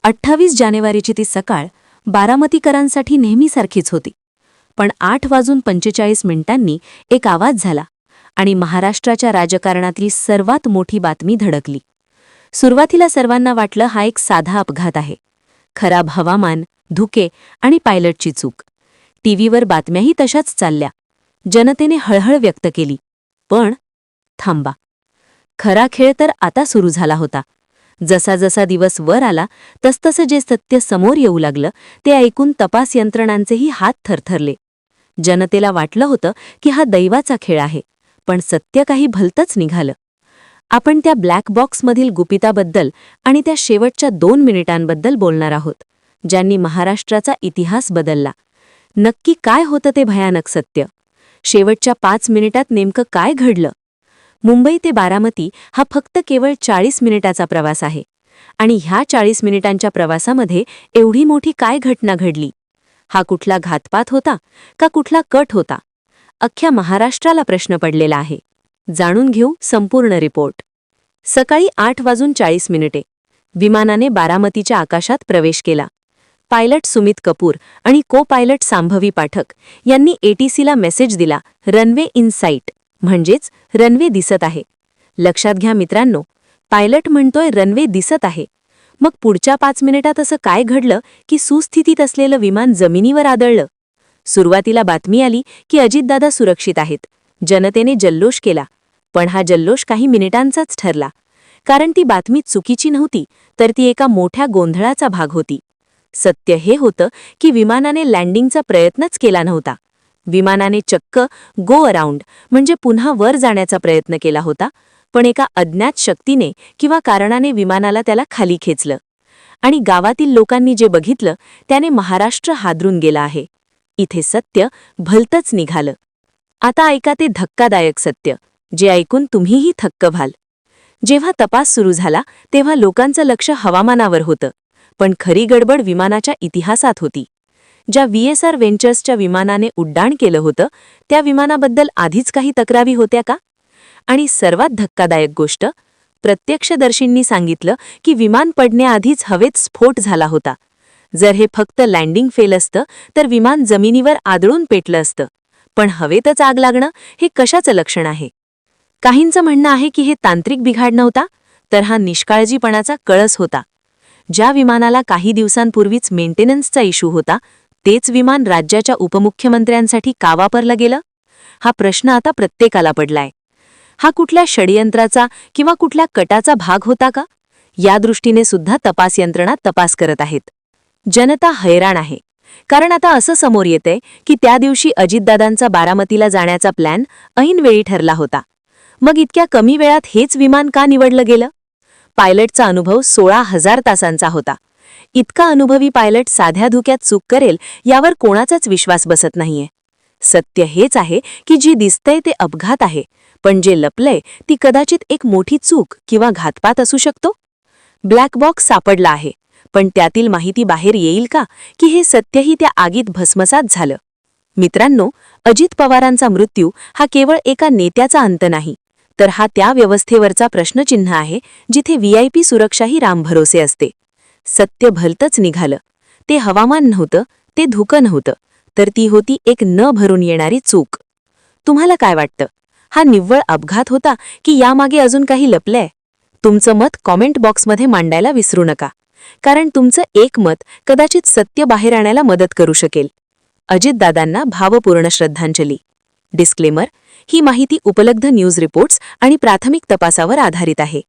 28 जानेवारीची ती सकाळ बारामतीकरांसाठी नेहमीसारखीच होती. पण 8:45 एक आवाज झाला आणि महाराष्ट्राच्या राजकारणातली सर्वात मोठी बातमी धडकली. सुरुवातीला सर्वांना वाटलं हा एक साधा अपघात आहे. खराब हवामान, धुके आणि पायलटची चूक. टीव्हीवर बातम्याही तशाच चालल्या. जनतेने हळहळ व्यक्त केली. पण थांबा, खरा खेळ तर आता सुरू झाला होता. जसा जसा दिवस वर आला तसतसं जे सत्य समोर येऊ लागलं ते ऐकून तपास यंत्रणांचेही हात थरथरले. जनतेला वाटलं होतं की हा दैवाचा खेळ आहे, पण सत्य काही भलतंच निघालं. आपण त्या ब्लॅक बॉक्समधील गुपिताबद्दल आणि त्या शेवटच्या 2 मिनिटांबद्दल बोलणार आहोत, ज्यांनी महाराष्ट्राचा इतिहास बदलला. नक्की काय होतं ते भयानक सत्य? शेवटच्या 5 मिनिटात नेमकं काय घडलं? मुंबई ते बारामती हा फक्त केवळ 40 मिनिटाचा प्रवास आहे. आणि ह्या 40 मिनिटांच्या प्रवासामध्ये एवढी मोठी काय घटना घडली? हा कुठला घातपात होता का कुठला कट होता? अख्ख्या महाराष्ट्राला प्रश्न पडलेला आहे. जाणून घेऊ संपूर्ण रिपोर्ट. सकाळी 8:40 विमानाने बारामतीच्या आकाशात प्रवेश केला. पायलट सुमित कपूर आणि को पायलट सांभवी पाठक यांनी एटीसीला मेसेज दिला, रनवे इन साईट, म्हणजेच रनवे दिसत आहे. लक्षात घ्या मित्रांनो, पायलट म्हणतोय रनवे दिसत आहे. मग पुढच्या 5 मिनिटात असं काय घडलं की सुस्थितीत असलेलं विमान जमिनीवर आदळलं? सुरुवातीला बातमी आली की अजितदादा सुरक्षित आहेत. जनतेने जल्लोष केला. पण हा जल्लोष काही मिनिटांचाच ठरला. कारण ती बातमी चुकीची नव्हती, तर ती एका मोठ्या गोंधळाचा भाग होती. सत्य हे होतं की विमानाने लँडिंगचा प्रयत्नच केला नव्हता. विमानाने चक्क गो अराउंड म्हणजे पुन्हा वर जाण्याचा प्रयत्न केला होता, पण एका अज्ञात शक्तीने किंवा कारणाने विमानाला त्याला खाली खेचलं. आणि गावातील लोकांनी जे बघितलं त्याने महाराष्ट्र हादरून गेला आहे. इथे सत्य भलतंच निघालं. आता ऐका ते धक्कादायक सत्य, जे ऐकून तुम्हीही थक्क व्हाल. जेव्हा तपास सुरू झाला तेव्हा लोकांचं लक्ष हवामानावर होतं, पण खरी गडबड विमानाच्या इतिहासात होती. ज्या VSR व्हेंचर्सच्या विमानाने उड्डाण केलं होतं त्या विमानाबद्दल आधीच काही तक्रारी होत्या का? आणि सर्वात धक्कादायक गोष्ट, प्रत्यक्षदर्शींनी सांगितलं की विमान पडण्याआधीच हवेत स्फोट झाला होता. जर हे फक्त लँडिंग फेल असतं तर विमान जमिनीवर आदळून पेटलं असतं, पण हवेतच आग लागणं हे कशाचं लक्षण आहे? काहींचं म्हणणं आहे की हे तांत्रिक बिघाड नव्हता, तर हा निष्काळजीपणाचा कळस होता. ज्या विमानाला काही दिवसांपूर्वीच मेंटेनन्सचा इश्यू होता, तेच विमान राज्याच्या उपमुख्यमंत्र्यांसाठी का वापरलं गेलं? हा प्रश्न आता प्रत्येकाला पडलाय. हा कुठल्या षडयंत्राचा किंवा कुठल्या कटाचा भाग होता का? या दृष्टीने सुद्धा तपास यंत्रणा तपास करत आहेत. जनता हैराण आहे, कारण आता असं समोर येतंय की त्या दिवशी अजितदादांचा बारामतीला जाण्याचा प्लॅन ऐनवेळी ठरला होता. मग इतक्या कमी वेळात हेच विमान का निवडलं गेलं? पायलटचा अनुभव 16,000 तासांचा होता. इतका अनुभवी पायलट साध्या धुक्यात चूक करेल यावर कोणाचाच विश्वास बसत नाहीये. सत्य हेच आहे की जी दिसतंय ते अपघात आहे, पण जे लपलंय ती कदाचित एक मोठी चूक किंवा घातपात असू शकतो. ब्लॅक बॉक्स सापडला आहे, पण त्यातील माहिती बाहेर येईल का की हे सत्यही त्या आगीत भस्मसात झालं? मित्रांनो, अजित पवारांचा मृत्यू हा केवळ एका नेत्याचा अंत नाही, तर हा त्या व्यवस्थेवरचा प्रश्नचिन्ह आहे जिथे VIP सुरक्षाही रामभरोसे असते. सत्य भलतंच निघालं. ते हवामान नव्हतं, ते धुकं नव्हतं, तर ती होती एक न भरून येणारी चूक. तुम्हाला काय वाटतं? हा निव्वळ अपघात होता की यामागे अजून काही लपलंय? तुमचं मत कॉमेंट बॉक्समध्ये मांडायला विसरू नका, कारण तुमचं एक मत कदाचित सत्य बाहेर आणायला मदत करू शकेल. अजितदादांना भावपूर्ण श्रद्धांजली. डिस्क्लेमर: ही माहिती उपलब्ध न्यूज रिपोर्ट्स आणि प्राथमिक तपासावर आधारित आहे.